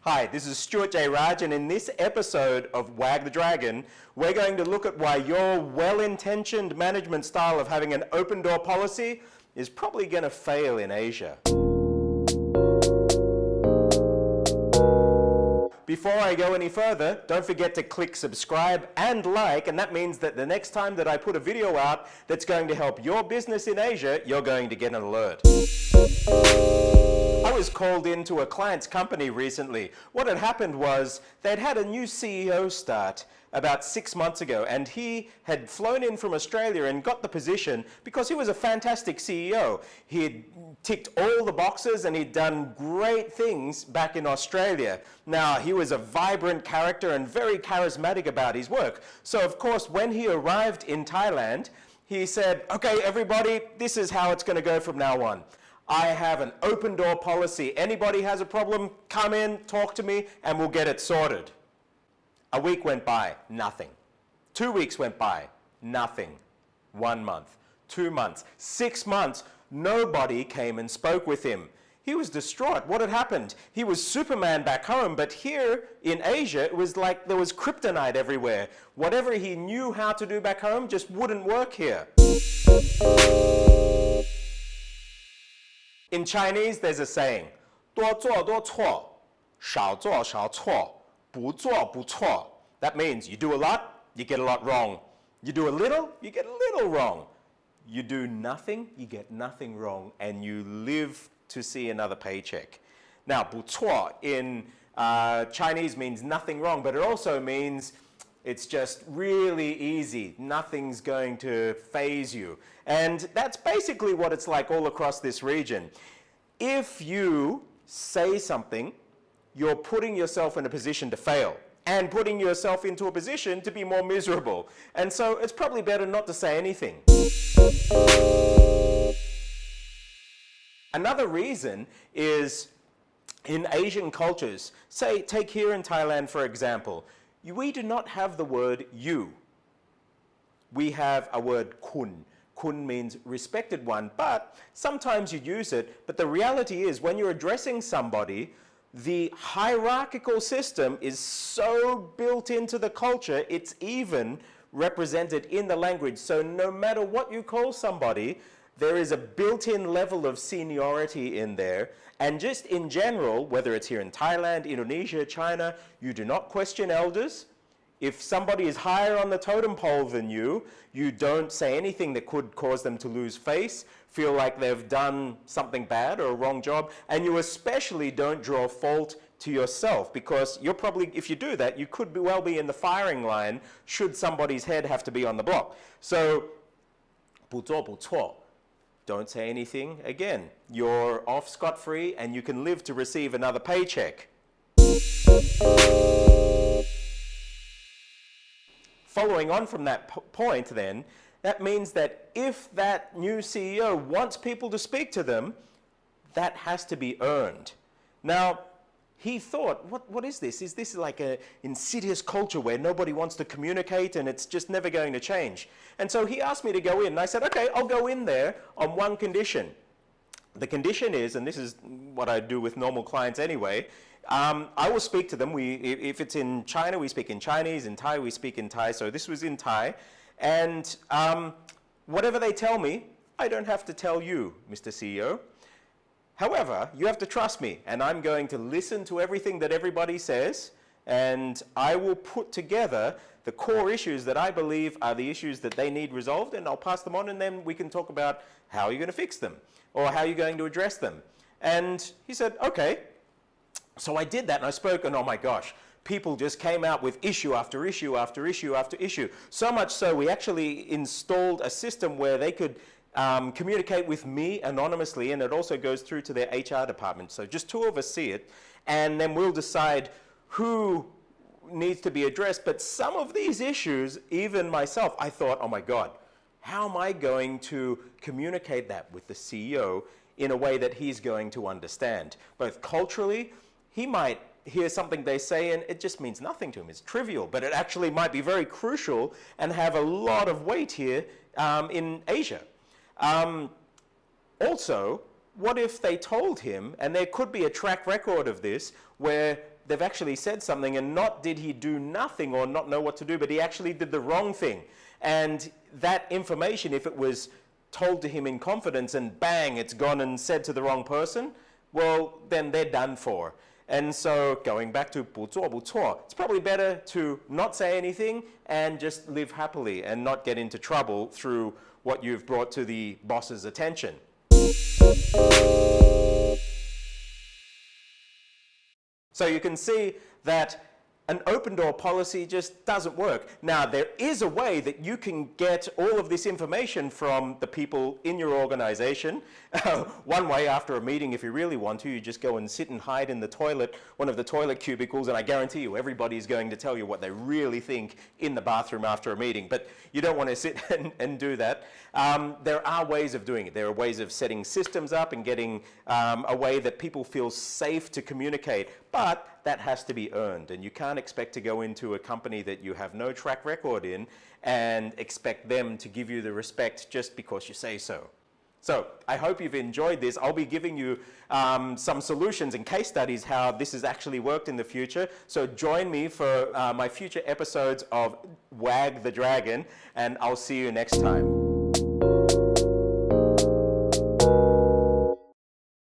Hi, this is Stuart J. Raj, and in this episode of Wag the Dragon, we're going to look at why your well-intentioned management style of having an open door policy is probably going to fail in Asia. Before I go any further, don't forget to click subscribe and like, and that means that the next time that I put a video out that's going to help your business in Asia, you're going to get an alert. I was called into a client's company recently. What had happened was they'd had a new CEO start about 6 months ago, and he had flown in from Australia and got the position because he was a fantastic CEO. He'd ticked all the boxes and he'd done great things back in Australia. Now, he was a vibrant character and very charismatic about his work. So, of course, when he arrived in Thailand, he said, "Okay, everybody, this is how it's going to go from now on. I have an open door policy. Anybody has a problem, come in, talk to me, and we'll get it sorted." A week went by, nothing. 2 weeks went by, nothing. 1 month, 2 months, 6 months, nobody came and spoke with him. He was distraught. What had happened? He was Superman back home, but here in Asia, it was like there was kryptonite everywhere. Whatever he knew how to do back home just wouldn't work here. In Chinese, there's a saying, 多做多错,少做少错,不做不错. That means you do a lot, you get a lot wrong. You do a little, you get a little wrong. You do nothing, you get nothing wrong, and you live to see another paycheck. Now, 不错 in Chinese means nothing wrong, but it also means it's just really easy. Nothing's going to faze you. And that's basically what it's like all across this region. If you say something, you're putting yourself in a position to fail and putting yourself into a position to be more miserable. And so it's probably better not to say anything. Another reason is in Asian cultures, say, take here in Thailand, for example, we do not have the word you. We have a word kun. Kun means respected one, but sometimes you use it. But the reality is when you're addressing somebody, the hierarchical system is so built into the culture, it's even represented in the language. So no matter what you call somebody, there is a built-in level of seniority in there. And just in general, whether it's here in Thailand, Indonesia, China, you do not question elders. If somebody is higher on the totem pole than you, you don't say anything that could cause them to lose face, feel like they've done something bad or a wrong job, and you especially don't draw fault to yourself, because you're probably, if you do that, you could well be in the firing line should somebody's head have to be on the block. So, 不做不错. Don't say anything. Again, you're off scot-free and you can live to receive another paycheck. Following on from that point then, that means that if that new CEO wants people to speak to them, that has to be earned. Now, he thought, what is this? Is this like an insidious culture where nobody wants to communicate and it's just never going to change? And so he asked me to go in, and I said, okay, I'll go in there on one condition. The condition is, and this is what I do with normal clients anyway, I will speak to them. If it's in China, we speak in Chinese. In Thai, we speak in Thai. So this was in Thai. And whatever they tell me, I don't have to tell you, Mr. CEO. However, you have to trust me, and I'm going to listen to everything that everybody says, and I will put together the core issues that I believe are the issues that they need resolved, and I'll pass them on, and then we can talk about how you're going to fix them, or how you're going to address them. And he said, okay. So I did that, and I spoke, and oh my gosh, people just came out with issue after issue after issue after issue. So much so, we actually installed a system where they could communicate with me anonymously, and it also goes through to their HR department. So just two of us see it, and then we'll decide who needs to be addressed. But some of these issues, even myself, I thought, oh my God, how am I going to communicate that with the CEO in a way that he's going to understand? Both culturally, he might hear something they say and it just means nothing to him. It's trivial, but it actually might be very crucial and have a lot of weight here in Asia. Also, what if they told him, and there could be a track record of this, where they've actually said something, and not did he do nothing or not know what to do, but he actually did the wrong thing. And that information, if it was told to him in confidence and bang, it's gone and said to the wrong person, well, then they're done for. And so going back to 不做不错, it's probably better to not say anything and just live happily and not get into trouble through what you've brought to the boss's attention. So you can see that an open door policy just doesn't work. Now, there is a way that you can get all of this information from the people in your organization. One way, after a meeting, if you really want to, you just go and sit and hide in the toilet, one of the toilet cubicles, and I guarantee you everybody's going to tell you what they really think in the bathroom after a meeting. But you don't want to sit and do that. There are ways of doing it. There are ways of setting systems up and getting a way that people feel safe to communicate. But that has to be earned, and you can't expect to go into a company that you have no track record in and expect them to give you the respect just because you say so. So I hope you've enjoyed this. I'll be giving you some solutions and case studies how this has actually worked in the future. So join me for my future episodes of Wag the Dragon, and I'll see you next time.